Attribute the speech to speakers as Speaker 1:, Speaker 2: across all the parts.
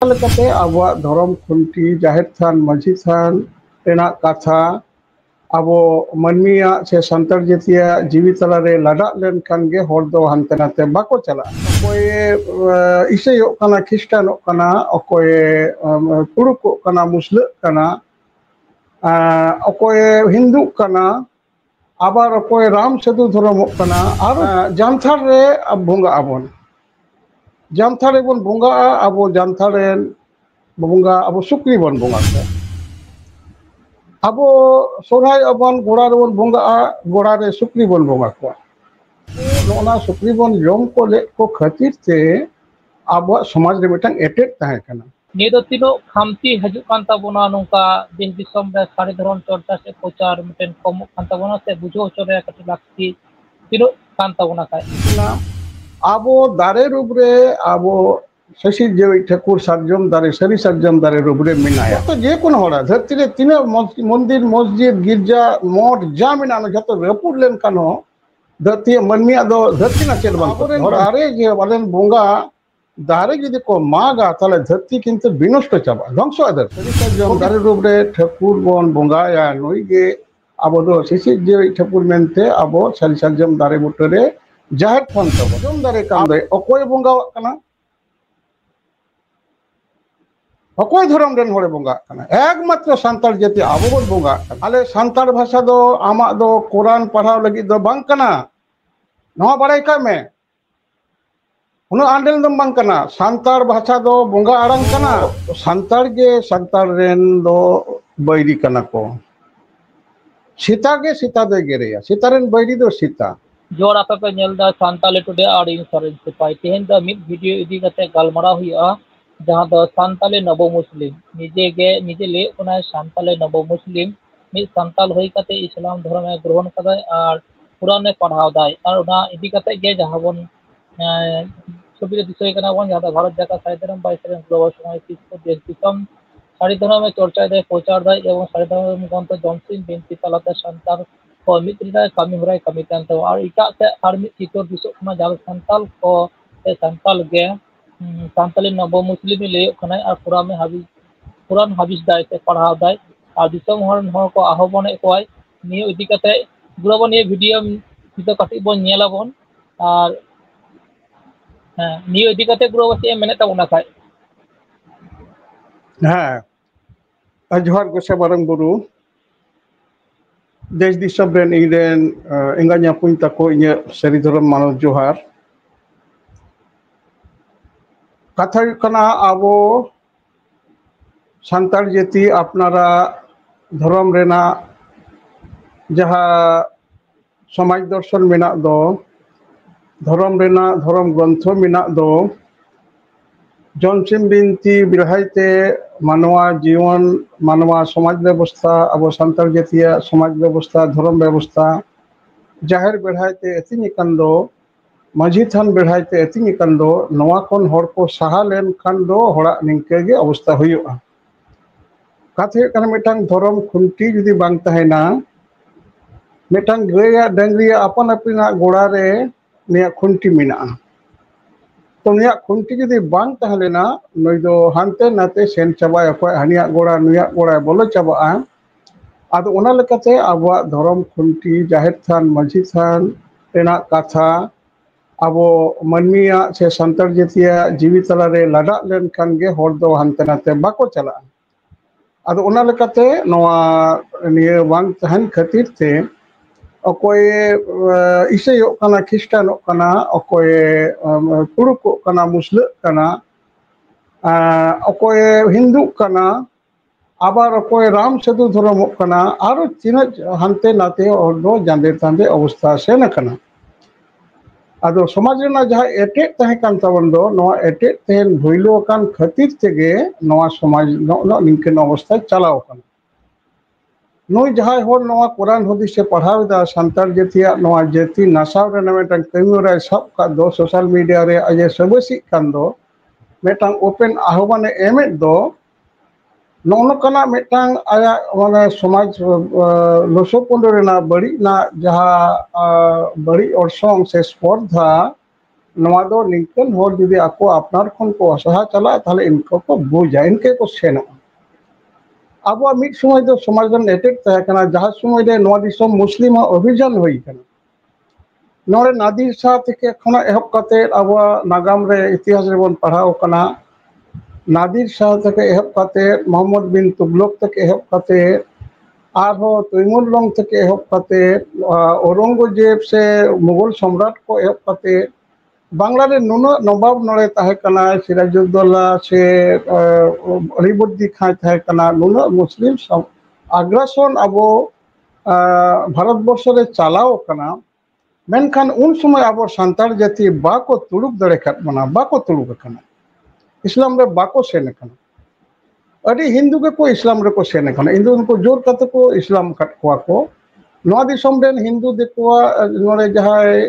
Speaker 1: लेकाते आबोआग धर्म खुंटी जाहिर थान माझी थान रेना कथा आबो मानमिया से सान्ताड़ जातिया जीवी तलारे लाडा लेन खान गे हर दो हानते नाते बाको चला अकोय ईसाइयों काना ख्रिस्टानों काना अकोय तुरुकों काना मुस्लिम काना अकोय हिंदू काना आबार अकोय राम साधु धर्म काना और जानथार रे बुंगा आबोन जानथार बन बुंगा आबो जानथार बुंगा आबो सुक्री बन बुंगा आबो सोराय अबन गोड़ा बन बुंगा गोड़ा रे सुक्री बन बुंगा को नोना सुक्री बन जम को ले को खातिर से आबो समाज रे मिटन एटेट ताहे कना
Speaker 2: निदो तीनो खामती हजू कान ताबोना नोंका देश दिसम रे सारे धर्म चर्चा से प्रचार मिटन कम कान ताबोना से बुझो चोरे कति लाक्ति तीनो कान ताबोना काय
Speaker 1: आबो दारे रूप रे आबो शशि जेवी ठाकुर सार्जम दारे सरी सार्जम दारे रूप रे मिनाया तो जे कोन होड़ा धरती रे तीन मंदिर मस्जिद गिरजा मठ जा मिना जतो रपुर लेन कानो धरती मनमिया दो धरती ना चेल बन दारे जे वालेन बोंगा दारे जदि को मागा ताले धरती किंतु विनष्ट चाबा ध्वंस आदर सरी सार्जम दारे रूप रे ठाकुर बन बोंगाया नई गे आबो दो शशि जेवी ठाकुर मेनते आबो सरी सार्जम दारे बुटरे जाहिर थान तब जम दारे काम दे अकोय बोंगा कना अकोय धर्म रेन होड़े बोंगा कना एकमात्र सान्ताड़ जाति आबो बन बोंगा आले सान्ताड़ भाषा दो आमा दो कुरान पढ़ाव लगी दो बांग कना नवा बाड़ाय का में उन आंडेल दम बांग कना सान्ताड़ भाषा दो बोंगा आड़ांग कना सान्ताड़ गे सान्ताड़ रेन दो बैरी कना को सीता गे सीता दे गेरेया सीता रेन बैरी दो सीता
Speaker 2: जोर आपे पे नेलदा सान्ताले टुडे आर इन सरेन से पाई तेहन द मिड वीडियो इदी कते गालमारा हुआ जहां द सान्ताले नबो मुस्लिम निजे ले कोना सान्ताले नबो मुस्लिम मिड सान्ताल होई कते इस्लाम धर्म में ग्रहण कदाय और कुरान पढ़ाव दाय और उना इदी कते गे जहां बन छबि दिसय कना बन जहां भारत जाका सारे धर्म बाय सरेन ग्लोबल समय को देश दिसम सारे धर्म में चर्चा दे प्रचार दाय एवं सारे धर्म में गंत जमसिन बिनती तलाते सान्ताल को मित्रिदा कमी होराय कमी कानतो और इटा से आर मिट चितर दिसो कना जाल सान्ताल को ए सान्ताल गे सान्ताली नबो मुस्लिम ले कना और कुरान हाबिस दाय से पढ़ाव दाय और दिसम हर को आह्वान कोय नियो इदी कते ग्लोबल ये वीडियो नितो कति बन नेलाबन और नियो इदी कते ग्लोबल से मेने ताबोना खाय
Speaker 1: हां जोहार गोसे बारंग बुरु देश दिसम रेन इरेन इंगान्या पुन तको इnye सरी धर्म मानव जोहार कथा कना आबो सान्ताड़ जाति अपनारा धर्म रेना जहा समाज दर्शन मेना दो धर्म रेना धर्म ग्रंथ मेना दो जमसिम बिनती बिरहायते मानवा जीवन मानवा समाज व्यवस्था अब सान्ताड़ जातिया समाज व्यवस्था धर्म व्यवस्था जाहिर बेढ़ायते एतिनी कंदो माझी थान बेढ़ायते एतिनी कंदो नवा कोन हर को सहा लेन खान दो हड़ा निंके गे अवस्था हुयुआ काथे कना मिटांग धर्म खुंटी जदि बांग तहेना मिटांग गया डंगरिया अपन अपना गोड़ा रे निया खुंटी मिना तो निया खुंटी जदि बांग तहलेना नई दो हानते नाते सेन चाबाय अकोय हानिया गोड़ा नुया गोड़ा बोलो चाबा आदो ओना लेकाते आबोआ धर्म खुंटी जाहिर थान माझी थान रेना कथा आबो मानमिया से सान्ताड़ जातिया जीवी तलारे लाडा लेन खान गे हर दो हानते नाते बाको चला आदो ओना लेकाते नवा निये बांग तहन खातिर ते अकोय ईसाइयों काना ख्रिस्टानों काना अकोय तुरुकों काना मुस्लिम काना अकोय हिंदू काना आबार अकोय राम साधु धर्म काना और तीन हानते नाते और दो जांदे तांदे अवस्था से न काना आदो समाज रेना जहां एटेट तहे कान ताबन दो नवा एटेट तहेन भइलो कान खातिर तेगे नवा समाज न निंकन अवस्था चलाव काना नई जहां होर नवा कुरान हदीस से पढ़ाव दा सान्ताड़ जातिया नवा जाति नासाव रे मेटांग कमिराय सब का दो सोशल मीडिया रे अजे सबसी कान दो मेटांग ओपन आह्वान एमेट दो नोनकना मेटांग आया माने समाज लोसोपन रेना बड़ी ना जहां बड़ी और सॉन्ग से स्पर्धा नवा दो निकन होर जुदी आको अपनार खन को असहा चला ताले इनको को बुझा इनके को सेनो अब मिड समय दो समाज रन एटेक तय कना जहां समय दे नवा दिसम मुस्लिम अभियान होई कना नोरे नादिर शाह के खना एहब कते अब नागाम रे इतिहास रे बन पढ़ाओ कना नादिर शाह तक एहब कते मोहम्मद बिन तुगलक तक एहब कते आरो तैमुर रंग तक एहब कते औरंगजेब से मुगल सम्राट को एहब कते बांग्ला रे नुना नवाब नड़े ताहे कना सिराजुद्दौला से अलीबुद्दी खान ताहे कना नुना मुस्लिम आग्रासन अब भारत वर्ष रे चलाओ कना मेनखान उन समय अब सान्ताड़ जाति बाको तुड़ुक दड़े खात बना बाको तुड़ुक कना इस्लाम रे बाको सेन कना अड़ी हिंदू के को इस्लाम रे को सेन कना हिंदू उनको जोर कते को इस्लाम खात को नवा दिसम रेन हिंदू देखवा नोरे जहाय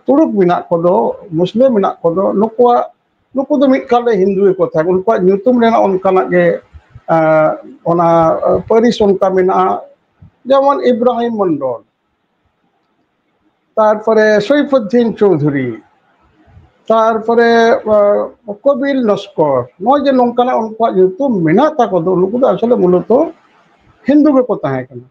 Speaker 1: तुड़ुक बिना को दो मुस्लिम बिना को दो नुको दो मिट काले हिंदू को था उनको न्यूतुम रेना उनकाना के ओना परिस उनका मिना जेमन इब्राहिम मंडल तारपरे सैफुद्दीन चौधरी तारपरे कबिल लस्कर नय जे नोंकाना उनका न्यूतुम मिना ताको दो नुको दो असले मूलत हिंदू के को ताहे कना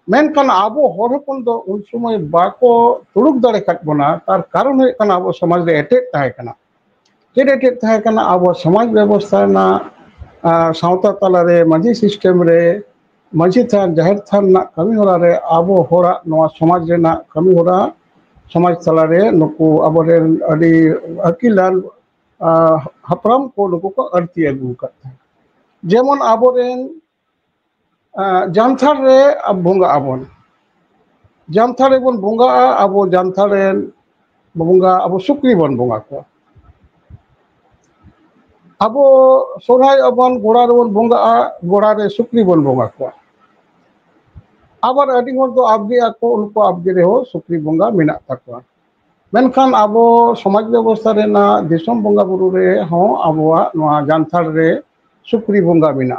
Speaker 1: मेनखान अब हर हपन दो उन समय बाको तुड़ुक दड़े खात बना तार कारण है कना अब समाज रे एटेक ताहे कना चेड एटेक ताहे कना अब समाज व्यवस्था ना सावता तला रे माजी सिस्टम रे माजी थान जाहिर थान ना कमी होरा रे अब होरा नवा समाज रे ना कमी होरा समाज तला रे नुको अब रे अडी अकिलान हपराम को नुको को अर्थी अगु करता जेमन अब रेन जानथार रे अब बोंगा आबन जानथार रे बन बोंगा अब जानथार रे बोंगा अब सुक्री बन बोंगा को अब सोराय अबन गोड़ा रे बन बोंगा गोड़ा रे सुक्री बन बोंगा को आबार अडी होर दो आबगे आको उनको आबगे रे हो सुक्री बोंगा मिना तकवा मेनखान अब समाज व्यवस्था रे ना दिसम बोंगा बुरु रे हो अबवा नवा जानथार रे सुक्री बोंगा मिना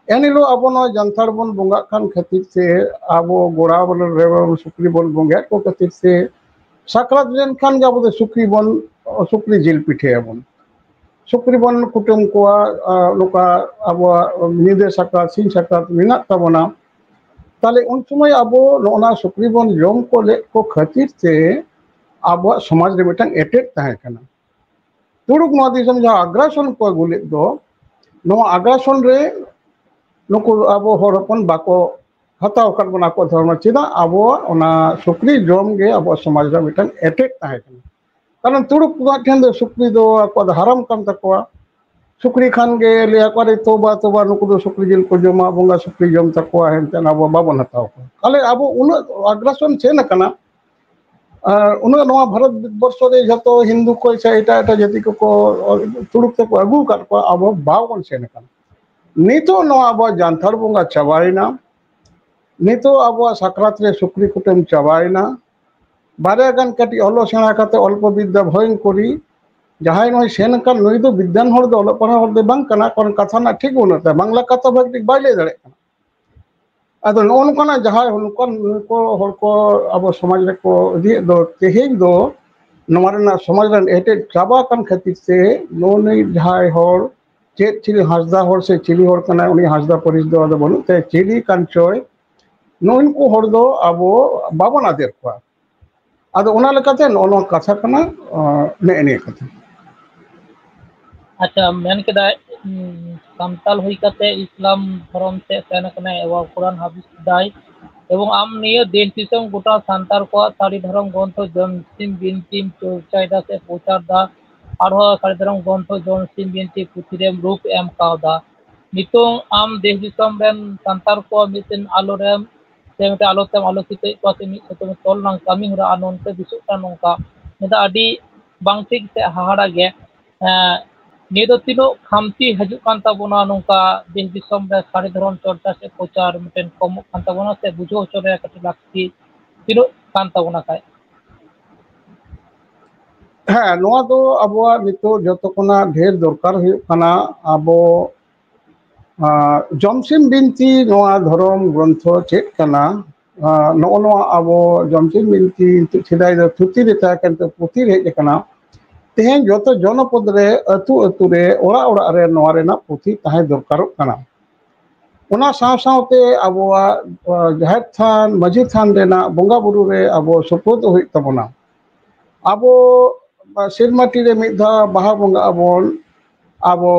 Speaker 1: एनिलो अब जानथार बन बोंगा खान खातिर से अब गोड़ा बन रे सुक्री बन बोंगा को खातिर से साकरात लेन खान के अब सुक्री बन सुक्री जिल पिठे बन सुक्री बन कुटुम को लोका अब निदे साकरात सिन साकरात मिना तबना ताले उन समय अब नोना सुक्री बन जम को ले को खातिर से अब समाज रे मिटन एटेक ताहे कना तुड़ुक नो दिसम जा अग्रासन को गुले दो नो अग्रासन रे नुको अब हर हपन बाको हताव कर बना को धर्म चिदा अब ओना सुक्री जम गे अब समाज रे मिटन एटेक ताहे कना कारण तुड़ुक ठेन दो सुक्री दो को हराम कम तकवा सुक्री खान गे ले करे तोबा तोबा नुको दो सुक्री जिल को जमा बोंगा सुक्री जम तकवा हेन अब बाबन हताव को काले अब उन अग्रासन से न कना उन नवा भारत वर्ष रे जतो हिंदू को से एटा एटा जाति को तुड़ुक तक अगु कर को अब बावन से न कना नितो नो अब जानथार बोंगा चाबाइना नितो अब साकरात रे सुक्री कुटुम चाबाइना बारे गान कटी अलो सेना काते अल्प विद्या भयन करी जहाय नय सेन का नय दो विद्यान हर दो अलो पढ़ा हर दे बांग कना कोन कथा ना ठीक उनते बांग्ला कथा भाग ठीक बाइले दड़े कना अदो नोन कना जहाय हुनकन को हर को अब समाज रे को दि दो तेहेन दो नमारना समाज रन एटे चाबा कन खातिर से नोने जहाय हर चेत चिली हासदा हर से चिली हर कना उनी हासदा परिस दो अदो बनु ते चिली कांचोय नोन को हर दो अब बाबन आदेर को अदो ओना लेकाते नो कथा कना ने ने कथा
Speaker 2: अच्छा मेन केदा सान्ताल हुई कते इस्लाम धर्म से सेन कने एवं कुरान हाफिज दाय एवं आम निये देश दिसम गोटा सान्ताल को सारी धर्म ग्रंथ जमसिम बिनती चर्चाइदा से प्रचार दा आरो सारी धर्म ग्रंथ जमसिम बिनती पुथिरेम रूप एम कावदा नितों आम देश दिसम रेन सान्ताल को मिसिन आलोरेम से मेटे आलोतेम आलोचित को से मिट से तोल नंग कमी हुरा अनोनते दिसुता नोंका नेदा अडी बांग ठीक से हाहाड़ा गे निदो तिनो खामती हजु कान ताबोना नोंका देश दिसम रे सारी धर्म चर्चा से प्रचार मिटेन कम कान ताबोना से बुझो चोरे कटि लाक्ति तिनो कान ताबोना काय
Speaker 1: हाँ नोआ दो अबवा नितो जतो कोना ढेर दरकार हुई कना अब जमसिम बिनती नोआ धर्म ग्रंथ चेक कना नो नो अब जमसिम बिनती छिदाय दो थुति रे ता कन तो पुति रे कना तेहें जो जनपद रे अतु अतु रे ओरा ओरा रे नोआ रेना पुथी ताहे दरकारोग कना ओना साव सावते आबोआ जाहेर थान माझी थान रेना बोंगा बुरु रे आबो सपोद हुई तबना आबो सिरमाटी रे मिद धा बाहा बोंगा आबोन आबो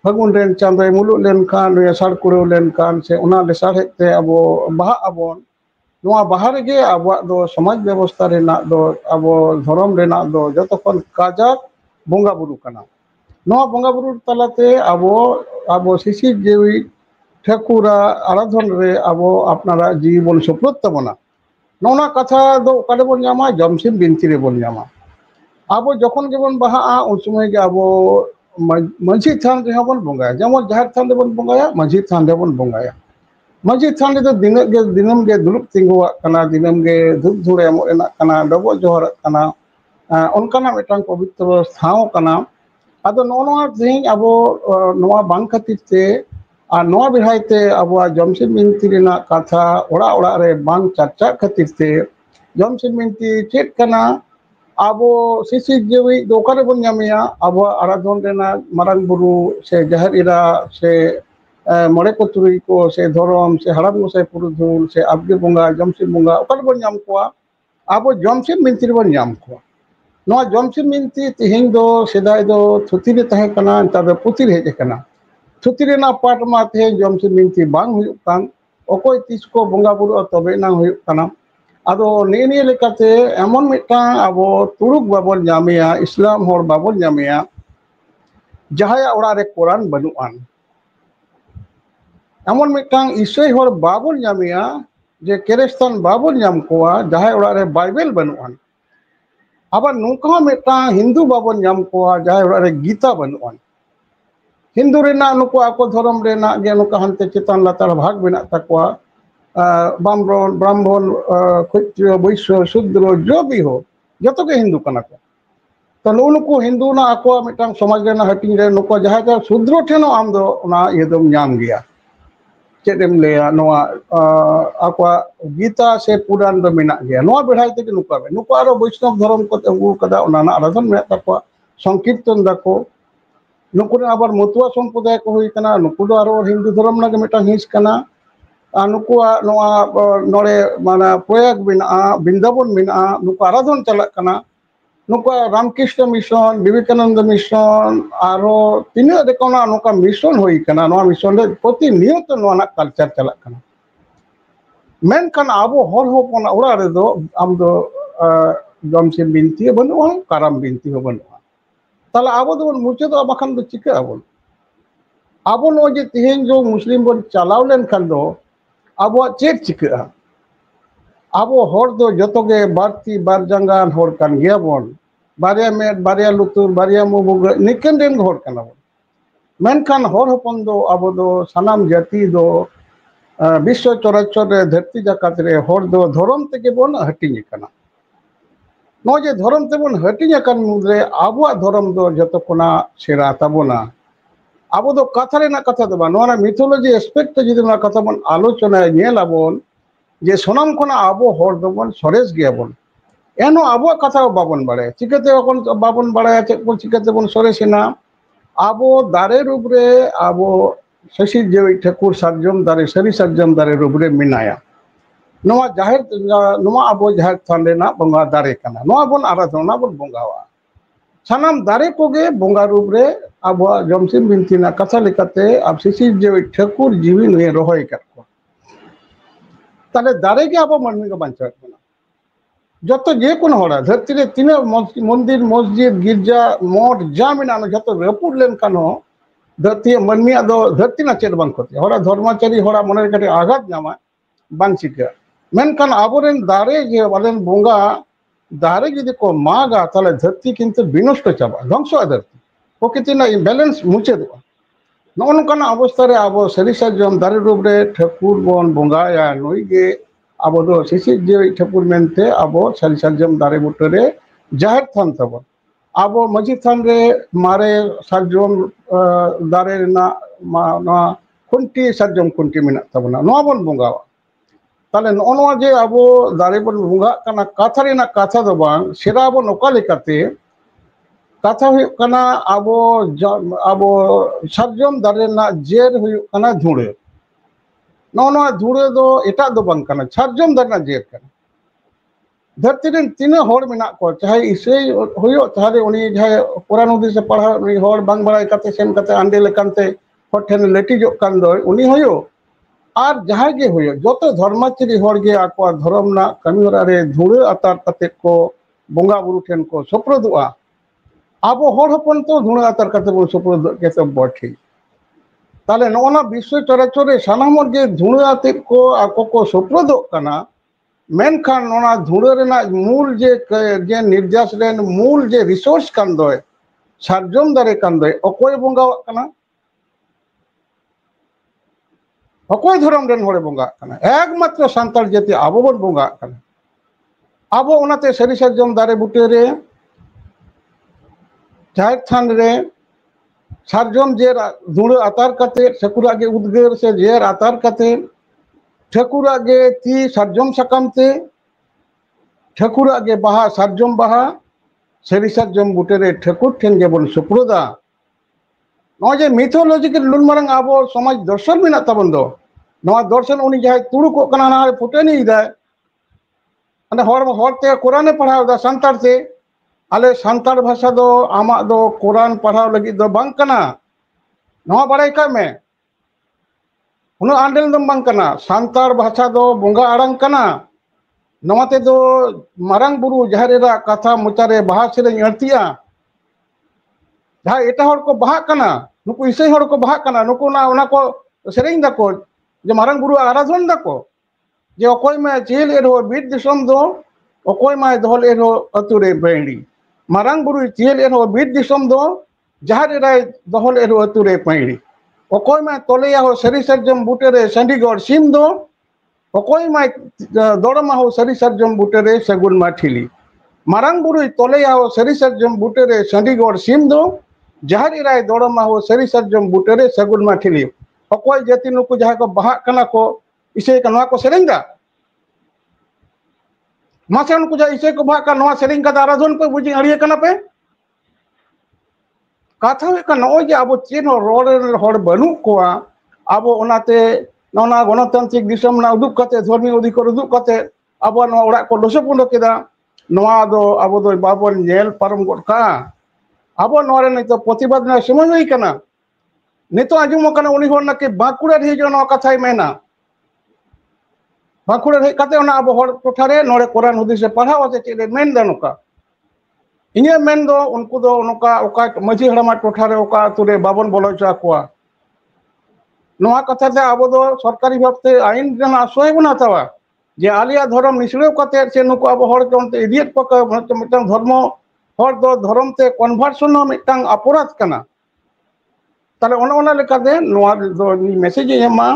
Speaker 1: फागुन रेन चांदोय मुलुग लेनखान रे साड़ कुड़ो लेनखान से ओना लेसाड़हेते आबो बाहा आबोन नोआ बाहा रेगे आबोआ दो समाज व्यवस्था रेना दो आबो धर्म रेना दो जतो खन काजाक बोंगा बुरु कना नोआ बोंगा बुरु तलाते आबो आबो सिसी जेवी ठाकुरा आराधन रे आबो अपनारा जीवन सप्रोत तबना नोना कथा दो ओकारे बोन ᱧᱟᱢᱟ जमसिम बिनती रे बोन ᱧᱟᱢᱟ आबो जखन गेबोन बाहा उन समय गे आबो माझी थान रे बोन बोंगाया जेमन जाहेर थान रे बोन बोंगाया माझी थान रे बोन बोंगाया माझी थान रे दिनम गे दुलुप तिंगुआ कना दिनम गे धूप धुड़े एमो एना कना डबो जोहर कना ओनकाना मिटांग पवित्र स्थाव कना आदो नोनोआ तेहें आबो नोआ बांग खातिर ते आ नोआ बिहायते आबोआ जमसिम बिनती रेना कथा ओड़ा ओड़ा रे बांग चर्चा खातिर ते जमसिम बिनती चेत कना आबो सिसी जेवी दोकारे बोन ᱧᱟᱢᱮᱭᱟ आबो आराधन रेना मारांग बुरु से जाहेर इरा से मड़े को तुरुई को से धरम से हड़ाम गोसाई पुरुधुल से आबगे बोंगा जमसिम बोंगा ओकारे बोन ᱧᱟᱢ कोआ आबो जमसिम बिनती रे बोन ᱧᱟᱢ कोआ नोआ जमसिम बिनती तेहें दो सेदाय दो थुती रे ताहे कना नता दो पुती रे हेज कना थुती रेना पाट मा तेहें जमसिम बिनती बांग हुयुग कान ओकोय तिस को बोंगा बुरु तबे ना हुयुग कना आदो नेनिए लेकाते एमन मिटांग आबो तुरुक बाबन ᱧᱟᱢᱮᱭᱟ इस्लाम होर बाबन ᱧᱟᱢᱮᱭᱟ जहाया ओड़ा रे कुरान बनुआन एमन मिटांग ईसाई होर बाबन ᱧᱟᱢᱮᱭᱟ जे क्रिस्तान बाबन ᱧᱟᱢ कोआ जहाय ओड़ा रे बाइबल बनुआन आबार नुका मिटांग हिंदू बाबन ᱧᱟᱢ कोआ जहाय ओड़ा रे गीता बनुआन हिंदू रेना नुको आको धर्म रेना गे नुका हनते चितान लातार भाग मेना ताकोआ ब्राह्मण ब्राह्मण क्षत्रिय वैश्य शूद्र जो भी हो जतो के हिंदू कना को तो नुको हिंदू ना आको मिटांग समाज रेना हटिंग रे नुको जहाय का शूद्र ठेनो आम दो ना येदम ᱧᱟᱢ गया चेदम लेया नोआ आको गीता से पुराण दो मेना गया नोआ बेढ़ाई ते नुका बे नुको आरो वैष्णव धर्म को अंगु कदा ओना ना आराधन मेना ताको संकीर्तन दाको नुको आबार मतुआ संप्रदाय को हुई कना नुको दो आरो हिंदू धर्म ना मिटांग हिंस कना नुकुआ नोआ नोड़े माना प्रयाग मेना बिंदाबन मेना नुको आराधन चलक कना नुकुआ रामकृष्ण मिशन विवेकानंद मिशन आरो तीना देखोना नुका मिशन हुई कना नोआ मिशन रे प्रतिनियत नोआ ना कल्चर चलक कना मेनखान आबो हर होपना ओड़ा रे दो आम दो जमसिम बिनती बनुआ काराम बिनती हो बनुआ ताला आबो दो मुचे दो बाखान दो चिका आबो नो जे तेहें जो मुस्लिम बन चलाव लेन खान दो आबो चेक चिका आबो हर दो जतो गे बारती बार जंगान हर कान गया बोन बारिया में बारिया लुतुर बारिया मुबुग निकन देन हर काना बोन मेनखान हर हपन दो आबो दो सनाम जाति दो विश्व चराचर रे धरती जाकात रे हर दो धर्म तेगे बोन हटिंग कना नो जे धर्म ते बोन हटिंग कान मुद्रे आबो धर्म दो जतो कोना सेरा ताबोना आबो दो कथा रेना कथा दो बा नोना मिथोलॉजी एस्पेक्ट जदि ना कथा बोन आलोचना नेल आबोन जे सोनाम कोना आबो हर दो बोन सरेस गया बोन एनो आबो कथा बाबन बाड़े चिकते कोन बाबन बाड़े चेक को चिकते बोन सरेसना आबो दारे रूप रे आबो शशि जेवी ठाकुर सार्जम दारे सरी सार्जम दारे रूप रे मिनाया नोआ जाहिर नोआ आबो जाहिर थान रेना बोंगा दारे कना नोआ बोन आराधना बोन बोंगावा सानाम दारे कोगे बोंगा रूप रे आबो जमसिम बिनती ना कथा लेकाते अब शशि जेवी ठाकुर जीवी ने रोहय करको ताले दारे के आबो मनमी को बांचा कना जतो जे कोन होड़ा धरती रे तीन मंदिर मस्जिद गिरजा मठ जा मेना जतो रपुर लेन कानो धरती मनमी दो धरती ना चेद बांग कोते होड़ा धर्माचारी होड़ा मने कटे आघात नामा बांग चिका मेनखान आबोरेन दारे जे वालेन बोंगा दारे जदि को मागा ताले धरती किंतु विनष्ट चाबा ध्वंस धरती प्रकृति ना बैलेंस मुचे दो नोनकान अवस्था रे आबो सरी सार्जम दारे रूप रे ठाकुर बोन बोंगाया नई गे आबो दो शशि जेवी ठाकुर मेनते आबो सरी सार्जम दारे बुटे रे जाहिर थान तबो आबो माझी थान रे मारे सार्जम दारे ना ना खुंटी सार्जम खुंटी मेना तबना नोआ बोन बोंगावा ताले नोआ जे आबो दारे बोन बोंगा कना कथा रेना कथा दो बांग सेरा आबो नोका लेकाते कथा हुई कना अब सार्जम दारे ना जेर हुई कना धुड़े नवा धुड़े दो एटा दो बंग कना सार्जम दारे ना जेर कना धरती रे तीना होड़ मेना को चाहे इसे हुयो चाहे उनी चाहे पुरान उदी से पढ़ा उनी होड़ बंग बड़ाई कते सेन कते आंडे लेकानते होठेन लेटी जो कान दो उनी हुयो और जहाँ के हुयो जोतो धर्माचरी होड़ गे आको धर्म ना कमी होरा रे धुड़े अतार कते को बोंगा बुरु ठेन को सप्रदुआ आबो होड़ हपन तो धुड़े अतार कते बो सप्रद के तो बठी ताले नोना विश्व चराचरे सानाम गे धुड़े आते को आको को सप्रदो कना मेनखान नोना धुड़े रेना मूल जे निर्यास रेन मूल जे रिसोर्स कान दोय सार्जम दारे कान दोय अकोय बोंगा कना अकोय धर्म रेन होड़े बोंगा कना एकमात्र सांताल जाति आबो बन बोंगा कना आबो ओनाते सरी सार्जम दारे बुटे रे जाहिर थान रे सार्जम जेर धुड़े आतार कते सकुरा गे उद्गेर से जेर आतार कते ठकुरा गे ती सार्जम सकामते ठकुरा गे बाहा सार्जम बाहा सरी सार्जम बुटे रे ठकुर ठेन गे बन सुप्रदा नोजे मिथोलॉजिकल लुनमारंग आबो समाज दर्शन मेना ताबन दो नवा दर्शन उनी जाय तुरु को कना ना फुटेनी दा अने होरते कुराने पढ़ाव दा संतार ते आले संतार भाषा दो आमा दो कुरान पढ़ाव लगी दो बांग कना नवा बड़ाई का में उन आंडेल दम बांग कना संतार भाषा दो बोंगा आड़ांग कना नवाते दो मारंग बुरु जहरेरा कथा मुचारे बाहा सेरें अड़तिया जहाँ एटा होड़ को बाहा कना नुकु इसे होड़ को बाहा कना नुकु ना उना को सेरें दको जे मारंग बुरु आराधन दको जे अकोय में चेल एरो बीट दिसम दो अकोय में दोहल एरो अतुरे बेड़ी मारंग बुरु चेल एरो बीट दिसम दो जहरेरा दोहल एरो अतुरे पेड़ी अकोय में तोलेया हो सरी सार्जम बुटे रे चंडीगढ़ सीम दो अकोय में दौड़मा हो सरी सार्जम बुटे रे सगुन माठिली मारंग बुरु तोलेया हो सरी सार्जम बुटे रे चंडीगढ़ सीम दो जहरेरा दौड़मा हो सरी सार्जम बुटे रे सगुन माठिली अकोय जाति नुकु जहाँ को बाहा कना को इसे का नवा को सेरें दा मासे उनको जा इसे को बाहा का नवा सेरें का आराधन को बुझी अड़िए कना पे कथा का नओ जे अब चीन रोड बनू को अब ओनाते नोना गणतांत्रिक दिसम ना उदुक कते धर्मी अधिकार उदुक कते अब नवा ओड़ा को लसपुंड केदा नवा दो अब दो बाबन जेल परम गोटका अब नोरे नै तो प्रतिबाद ना समय होई कना नितो आजुम कना उनी होर ना के बाकुड़ा रे जो नवा कथाई मेना बाकुड़ा रे कते ओना अब होर टोठारे नोरे कुरान हदीस से पढ़ाव से चेले मेन दनुका इन्हें मेन दो उनको दो उनका ओका मजी हड़मा टोठारे ओका तुरे बाबन बोलो चाकुआ नवा कथा ते अब दो सरकारी भाबते आईन जन आश्रय बनातावा जे आलिया धर्म निसड़े कते से नुको अब होर कोनते इडियट पक मिटन धर्म होर दो धर्म ते कन्वर्सन मिटन अपराध कना ताले ओना लेका दे नवा दो मेसेज एमा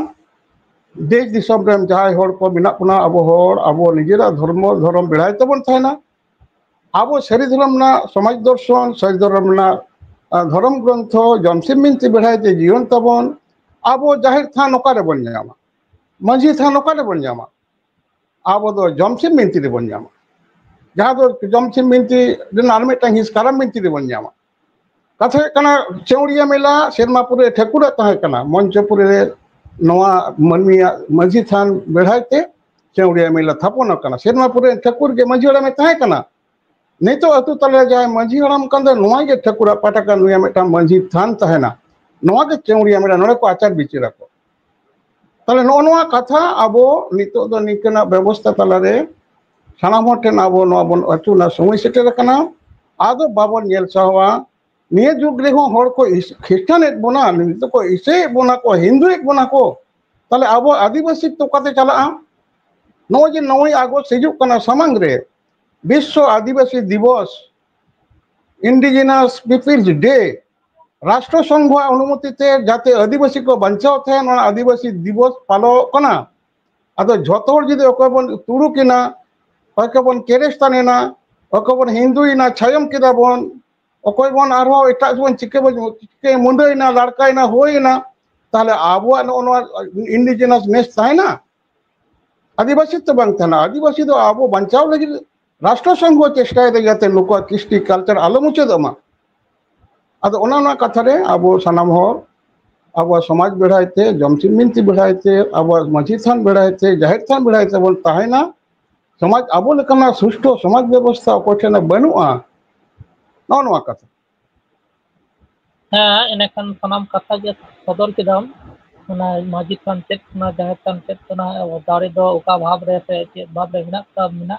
Speaker 1: देश दिसम रेम जहाय होर को बिना पुना अब होर अब निजेरा धर्म बेड़ाय तबन थायना अब सरी धर्म ना समाज दर्शन सरी धर्म ना धर्म ग्रंथ जमसिम मिनती बेड़ायते जीवन तबन अब जाहिर थान ओकारे बन जामा मजी थान ओकारे बन जामा अब दो जमसिम मिनती रे बन जामा जहाँ दो जमसिम मिनती दिन आर मिटन हिस्कारम मिनती रे बन जामा कथा कना चौड़िया मेला शेरमापुर ठेकुरा तहे कना मंचपुर रे नवा मनमिया मजी थान बेड़ायते चौड़िया मेला थापन कना शेरमापुर ठेकुर के मजीड़ा में तहे कना नहीं तो अतु तले जाए मजी हड़म कंदे नवा के ठकुरा पाटका नुया मेटा मजी थान तहेना नवा के चौड़िया मेरा नोड़े को आचार बिचिरा को तले नोआ कथा अबो नितो दो निकना व्यवस्था तलारे सानाम ठेन अबो नवा बन अतु ना समय सेटेर कना आदो बाबन नेल सावा निये जुग रे होड़ को ख्रिस्टान एक बना नितो को इसे बना को हिंदू एक बना को तले अबो आदिवासी तो कते चला नो जे 9 अगस्त हिजुक कना समांग रे विश्व आदिवासी दिवस इंडिजिनस पीपल्स डे राष्ट्र संघ अनुमति ते जाते आदिवासी को बचाव थे आदिवासी दिवस पालो कना अदो झोतोर जिदे ओकबन तुरु किना ओकबन केरेस्तानेना ओकबन हिंदुइना छायम किदा बन ओकबन आरो एटा बन चिके मुंडइना लड़काइना होइना ताले आबो नो इंडिजिनस नेस थाइना आदिवासी तो बांग थाना आदिवासी दो आबो बचाव लगी राष्ट्र संघ चेष्टा जाते नुको कृष्टि कल्चर आलो मुचादमा ᱟᱫᱚ ᱚᱱᱟ ᱠᱟᱛᱷᱟ ᱨᱮ ᱟᱵᱚ ᱥᱟᱱᱟᱢ ᱦᱚᱲ ᱟᱵᱚᱣᱟᱜ ᱥᱚᱢᱟᱡᱽ ᱵᱮᱲᱦᱟᱭᱛᱮ ᱡᱚᱢᱥᱤᱢ ᱵᱤᱱᱛᱤ ᱵᱮᱲᱦᱟᱭᱛᱮ ᱟᱵᱚᱣᱟᱜ ᱢᱟᱹᱡᱷᱤ ᱛᱷᱟᱱ ᱵᱮᱲᱦᱟᱭᱛᱮ ᱡᱟᱦᱮᱨ ᱛᱷᱟᱱ ᱵᱮᱲᱦᱟᱭᱛᱮ ᱵᱚᱱ ᱛᱟᱦᱮᱱᱟ समाज आबो लेकाना सुष्ठु समाज व्यवस्था अकोय ठेन बनुआ नवा कथा
Speaker 2: हाँ इनखान सनाम कथा जे सदर केदाम ओना माजी थान चेक ना जाहेर थान चेक ना दारे दो ओका भाव रे से चे भाव रे मिना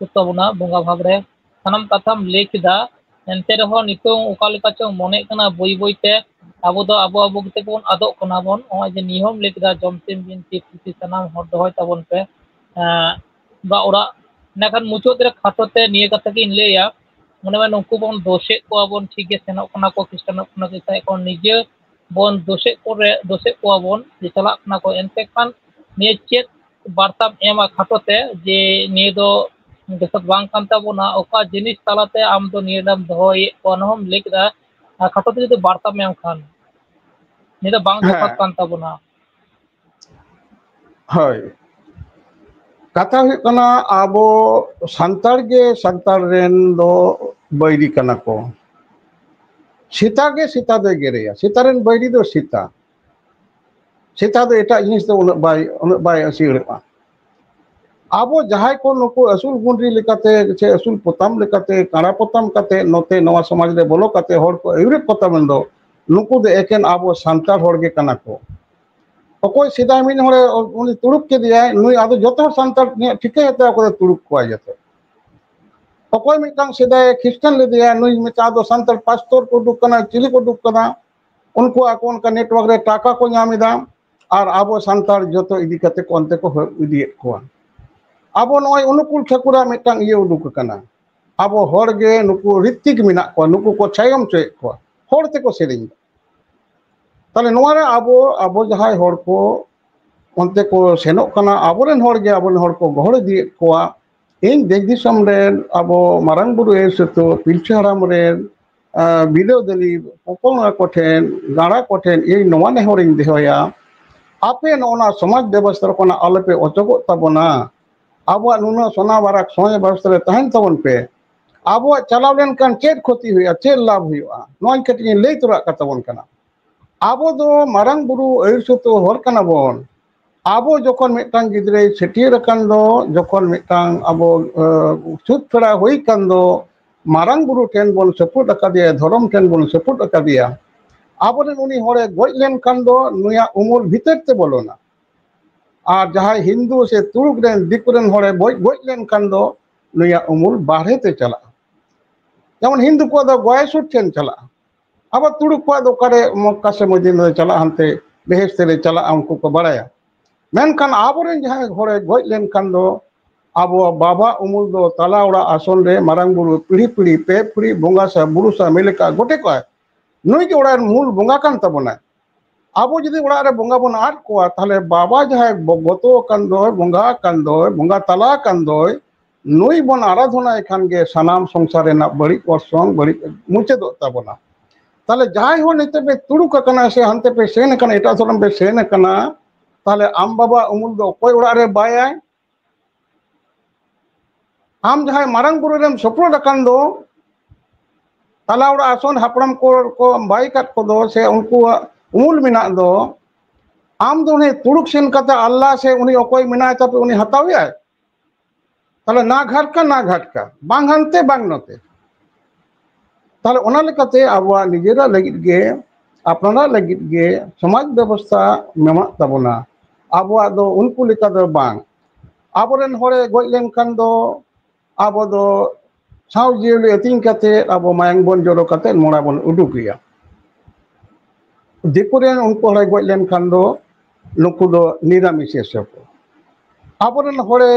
Speaker 2: तो बना बोंगा भाव रे सनाम कथाम ले केदा एनते रहो नितो ओका लेका चो मने कना बई बईते आबो दो आबो गते बोन आदो कना बोन ओय जे नियम ले केदा जमसिम बिनती पुथि सनाम हर दोय ताबोन पे बा ओरा नेखान मुचोद रे खाटोते निये कथा की लेया मने में नुकु बोन दोषे को बोन ठीक है सेनो कना को क्रिश्चियन कना के को निजे बोन दोषे को बोन जे चला कना को एनते खान निये चेक वार्ता एमा खाटोते जे निये दो जसत बांग कांता बोना ओका जिनिस तालाते आम दो नियदम दोय कोनहम लेकदा खाटोते जो वार्ता में खान निये दो बांग जसत कांता बोना
Speaker 1: हाय कथा हुई कना आबो संतार गे संतार रेन दो बैरी कना को सीता गे सीता दो गेरेया सीता रेन बैरी दो सीता सीता दो एटा जिनिस दो उन बाय असीड़वा आबो जहाय को नुको असुल गुंडरी लेकाते से असुल पोताम लेकाते काड़ा पोताम काते नोते नवा समाज रे बोलो काते होड़ को एवरे पोताम दो नुको दो एकेन आबो संतार होड़ गे कना को अकोय सिदा मिन होरे उनी तुड़ुक के दिया नुई आदो जतो संतार ठिके हेते को तुड़ुक को जतो अकोय मिटांग सिदा क्रिश्चियन ले दिया नुई मिटा दो संतार पास्टर को दुकना चिली को दुकना उनको अकोन का नेटवर्क रे टाका को नामिदा और आबो संतार जतो इदी कते को अंते को इदीएत को आबो नय अनुकूल ठाकुरा मिटांग ये उदुक कना आबो होड़ गे नुकु ऋतिक मिना को नुकु को छायम चय को होड़ ते को सेरिंग ताले नोवारे आबो जहाय होड़ को उनते को सेनोक कना आबोरेन होड़ गे आबोरेन होड़ को गहड़ दिए कोआ इन देगदिसम रेन आबो मारांग बुरु एसतो पिलछे हराम रेन बिलो दली पोपोंगा कोठेन गाड़ा कोठेन ए नोवा ने होरिंग देहोया आपे नोना समाज व्यवस्था कोना आलपे अचगो ताबोना आबो नुना सोना बाराक सोय व्यवस्था रे तहन तबन पे आबो चलाव लेन कान चेद क्षति हुआ चेद लाभ हुआ नोन कटिन लई तोरा कतबन कना आबो दो मारांग बुरु एरसतो होर कना बोन आबो जखन मिटांग गिद्रे सेटियर कान दो जखन मिटांग आबो सुत फेड़ा होई कान दो मारांग बुरु टेन बोन सपोर्ट अकादिया धर्म टेन बोन सपोर्ट अकादिया आबो रे उनी होरे गoj लेन कान दो नुया उमुल भीतर ते बोलोना और जहां हिंदू से तुरुक रेन दिकुरेन होरे गoj लेन कान दो नुया उमुल बाहरे ते चला जेमन हिंदू को दो गयसुट टेन चला अब तुड़ुक को दोकारे मक्का से मदीना चला हनते बेहेश्ते रे चला उनको को बड़ाया मेनखान आबोरेन जहां होरे गoj लेन कान दो आबो बाबा उमुल दो तला ओड़ा आसन रे मारांग बुरु पीढ़ी पीढ़ी पे पीढ़ी बोंगा सा बुरु सा मिलेका गोटे को नुई के ओड़ा मूल बोंगा कान तबना आबो जदि ओड़ा रे बोंगा बन आट को ताले बाबा जहां गतो कान दो बोंगा तला कान दो नुई बन आराधना एखान गे सनाम संसार रेना बड़ी वर्षन बड़ी मुचे दो तबना ताले जहां हो निते पे तुड़ुक कना से हनते पे सेन कना एटा धर्म पे सेन कना ताले आम बाबा उमुल दो कोई ओड़ा रे बायाय आम जहां मारांग बुरु रेम सपोर्ट अकान दो ताला ओड़ा आसन हापड़ाम को बाई काट को दो से उनको उमुल मिना दो आम दो ने तुड़ुक सेन कता अल्लाह से उनी अकोय मिना तपे उनी हतावया ताले ना घाट का बांग हनते बांग नते ताले ओना लेकाते आबवा निजेरा लगित गे अपना लगित गे समाज व्यवस्था मेमा ताबोना आबवा दो उनको लेका दो बांग आबोरेन होरे गoj लेन कान दो आबो दो साव जियले अतिंग काते आबो मायंग बोन जोरो काते मोड़ा बोन उडुकिया दिकुरेन उनको होरे गoj लेन कान दो नुकु दो निरामिषे सको आबोरेन होरे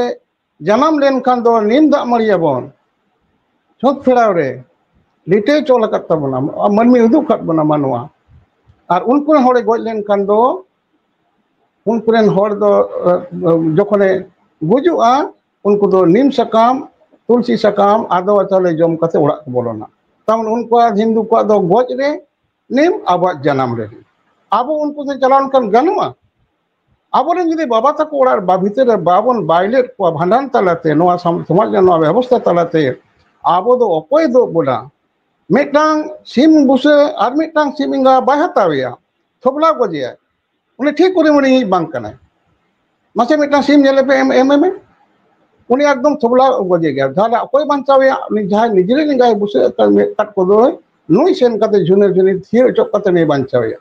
Speaker 1: जन्म लेन कान दो नींद मरिया बोन छत फेड़ाव रे लिटे चोल कत्ता बना मनमी उदुक खत बना मानवा और उनको होरे गoj लेन कान दो उनकुरेन होर दो जखने गुजुआ उनको दो नीम सकाम तुलसी सकाम आदो अचाले जम कते ओड़ा को बोलोना तमन उनको हिंदू को दो गoj रे नीम आबा जन्म रे आबो उनको से चलान कान गनुआ आबो रे जदि बाबा तक ओड़ा बा भीतर बाबन बाइलेट को भांडन तलाते नोआ समाज नोआ व्यवस्था तलाते आबो दो अकोय दो बोला Mitang sim busa ar mitang sim inga bai hatawiya thobla gojiya uni thik kore moni bang kana mase mitang sim nyele pe em uni ekdom thobla goje gaya thale okoy banchawiya uni jahay nijere ningay busa kat kodo nui sen kate jhuner jhuni thir chok kate ne banchawiya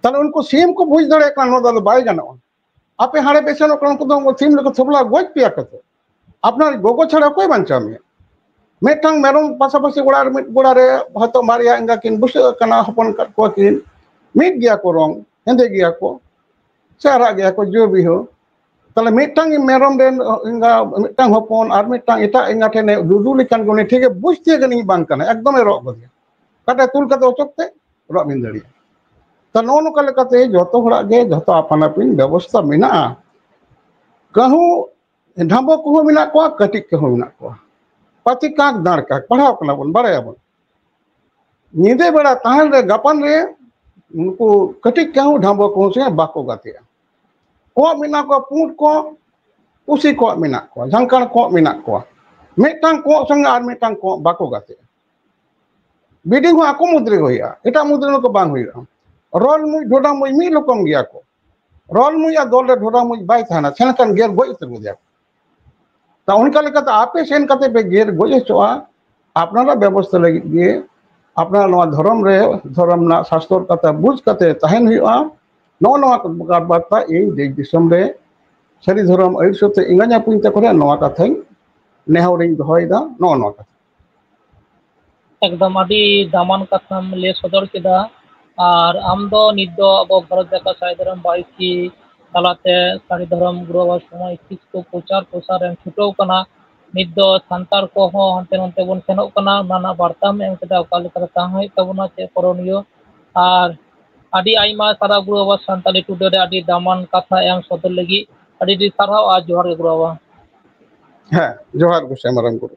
Speaker 1: tale unko sim ko bujh dare kan no dal bai ganoa ape hare besen okon ko do sim leko thobla goj piya kate apnar gogo chhara okoy banchawiya Metang merom pasapasi golar mit golare hoto maria enga kin busa kana hopon kat ko kin mit gya ko rong hende gya ko sara gya ko jobi ho tale mitang merom den enga mitang hopon ar mitang eta enga tene dudu likan gone thike buste gani bang kana ekdom ro go kata tul kata ochokte ro min dali ta nono kale kate joto hora ge joto apanapin ব্যবস্থা mena kahu dhambok ko mena ko katik ko mena ko pati kak dar kak padhaw kana bon baraya bon nide beda tahan re gapan re unku katik kahu dhambok ko se bako gate ko mena ko put ko usi ko mena ko jangkar ko mena ko metang ko sanga ar metang ko bako gate bidding ho aku mudre hoya eta mudre ko bang hoya rol mui dhoda mui mi lokom gya ko rol mui ya dol re dhoda mui bai thana chenkan ger goi te gya ता उनका लेकर आपे सेन कते पे गेर गोजे चोआ आपनारा व्यवस्था लगी गे अपना नवा धर्म ना शास्त्र कते बुझ कते तहन हुआ नो नवा बाता ए देश दिसम रे सरी धर्म ऐसोते इंगा냐 पुंते करे नवा कथे नेहरिंग दोहयदा नो नो
Speaker 2: एकदम आदि दामान कथाम ले सदर केदा और आम दो नित दो अब भारत जाका साई धर्म बाइकी तालाते सारी धर्म गुरुवा समय किस को प्रचार प्रसार एम छुटो कना नित दो संतार को हो हंते नंते बन सेनो कना नाना वार्ता में एम केदा ओका लेका ताहै तबना चे करनियो और आदि आइमा सारा गुरुवा संताली टुडे रे आदि दामान कथा एम सदर लगी आदि साराव आ जोहार गुरुवा
Speaker 1: है जोहार गुसे मरम गुरु